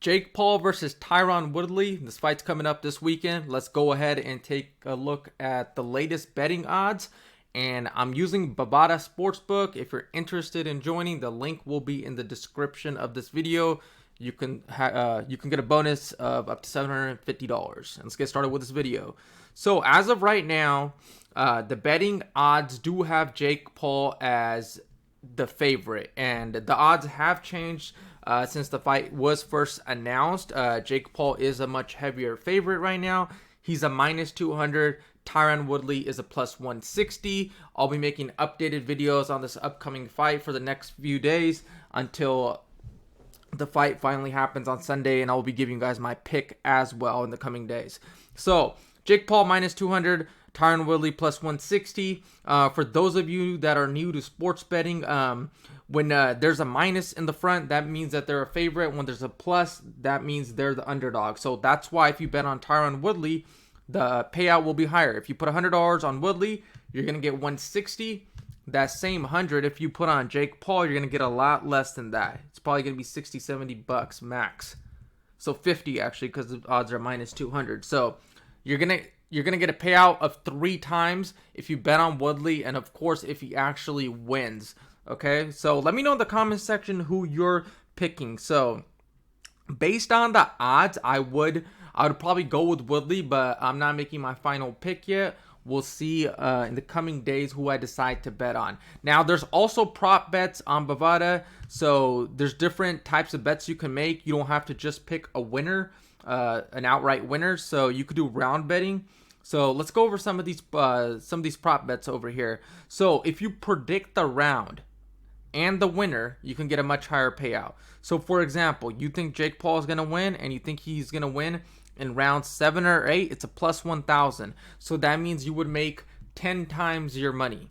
Jake Paul versus Tyron Woodley. This fight's coming up this weekend. Let's go ahead and take a look at the latest betting odds. And I'm using Bovada Sportsbook. If you're interested in joining, the link will be in the description of this video. You can get a bonus of up to $750. And let's get started with this video. So as of right now, the betting odds do have Jake Paul as the favorite, and the odds have changed since the fight was first announced. Jake Paul is a much heavier favorite right now. He's a minus 200. Tyron Woodley is a plus 160. I'll be making updated videos on this upcoming fight for the next few days until the fight finally happens on Sunday, and I'll be giving you guys my pick as well in the coming days. So Jake Paul minus 200, Tyron Woodley plus 160. For those of you that are new to sports betting, when there's a minus in the front, that means that they're a favorite. When there's a plus, that means they're the underdog. So that's why if you bet on Tyron Woodley, the payout will be higher. If you put $100 on Woodley, you're going to get 160. That same 100, if you put on Jake Paul, you're going to get a lot less than that. It's probably going to be 60, 70 bucks max. So 50 actually, because the odds are minus 200. So you're going to get a payout of 3 times if you bet on Woodley, and of course if he actually wins. Okay, so let me know in the comment section who you're picking. So based on the odds, I would probably go with Woodley, but I'm not making my final pick yet. We'll see in the coming days who I decide to bet on. Now, there's also prop bets on Bovada, so there's different types of bets you can make. You don't have to just pick a winner, an outright winner. So you could do round betting. So let's go over some of these prop bets over here. So if you predict the round and the winner, you can get a much higher payout. So for example, you think Jake Paul is going to win, and you think he's going to win in round 7 or 8, it's a plus 1,000. So that means you would make 10 times your money.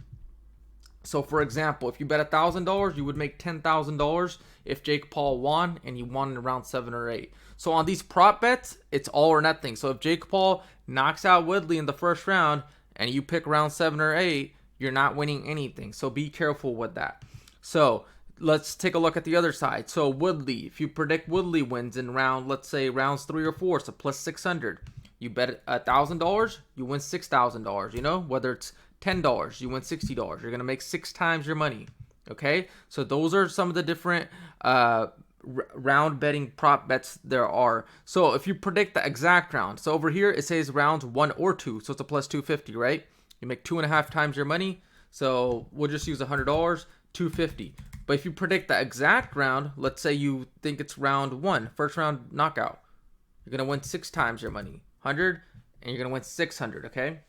So for example, if you bet $1,000, you would make $10,000 if Jake Paul won and he won in round 7 or 8. So on these prop bets, it's all or nothing. So if Jake Paul knocks out Woodley in the first round and you pick round 7 or 8, you're not winning anything. So be careful with that. So let's take a look at the other side. So Woodley, if you predict Woodley wins in let's say rounds 3 or 4, so plus 600. You bet $1,000, you win $6,000. You know, whether it's $10, you win $60. You're gonna make 6 times your money. Okay, so those are some of the different round betting prop bets there are. So if you predict the exact round, so over here it says rounds 1 or 2, so it's a plus 250, right? You make 2.5 times your money. So we'll just use $100, 250. But if you predict the exact round, let's say you think it's round 1, first round knockout, you're gonna win 6 times your money, 100, and you're gonna win 600. Okay.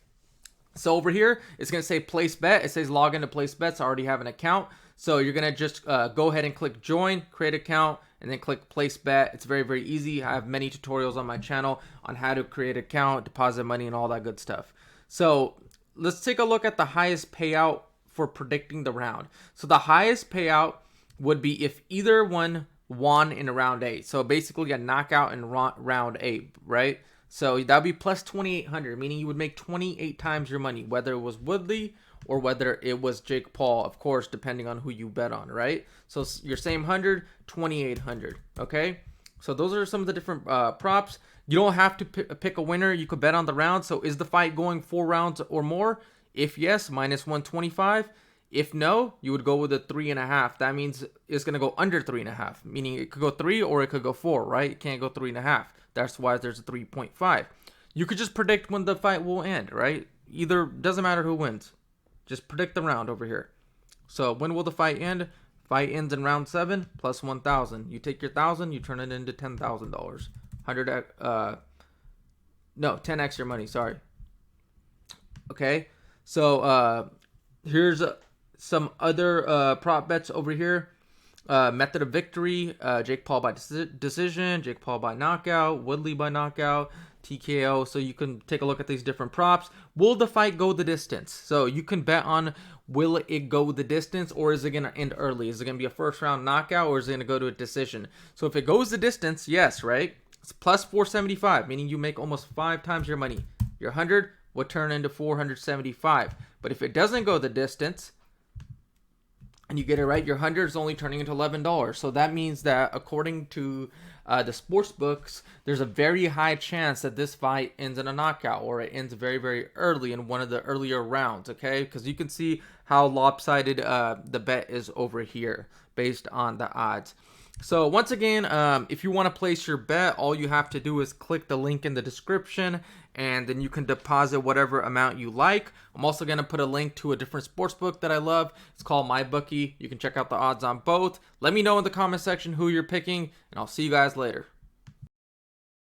So over here, it's going to say place bet. It says log into place bets. I already have an account. So you're going to just go ahead and click join, create account, and then click place bet. It's very, very easy. I have many tutorials on my channel on how to create an account, deposit money, and all that good stuff. So let's take a look at the highest payout for predicting the round. So the highest payout would be if either one won in round 8. So basically a knockout in round 8, right? So that would be plus 2,800, meaning you would make 28 times your money, whether it was Woodley or whether it was Jake Paul, of course, depending on who you bet on, right? So your same 100, 2,800, okay? So those are some of the different props. You don't have to pick a winner. You could bet on the round. So is the fight going 4 rounds or more? If yes, minus 125. If no, you would go with a 3.5. That means it's going to go under 3.5, meaning it could go 3 or it could go 4, right? It can't go 3.5. That's why there's a 3.5. You could just predict when the fight will end, right? Either, doesn't matter who wins. Just predict the round over here. So when will the fight end? Fight ends in round 7 plus 1,000. You take your 1,000, you turn it into $10,000. 10x your money, sorry. Okay, so here's some other prop bets over here. Method of victory, Jake Paul by decision, Jake Paul by knockout, Woodley by knockout, TKO. So you can take a look at these different props. Will the fight go the distance? So you can bet on, will it go the distance, or is it going to end early? Is it going to be a first round knockout, or is it going to go to a decision? So if it goes the distance, yes, right? It's plus 475, meaning you make almost 5 times your money. Your 100 would turn into 475. But if it doesn't go the distance, and you get it right, your 100 is only turning into $11. So that means that according to the sports books, there's a very high chance that this fight ends in a knockout, or it ends very, very early in one of the earlier rounds, okay? Because you can see how lopsided the bet is over here based on the odds. So once again, if you want to place your bet, all you have to do is click the link in the description, and then you can deposit whatever amount you like. I'm also going to put a link to a different sportsbook that I love. It's called MyBookie. You can check out the odds on both. Let me know in the comment section who you're picking, and I'll see you guys later.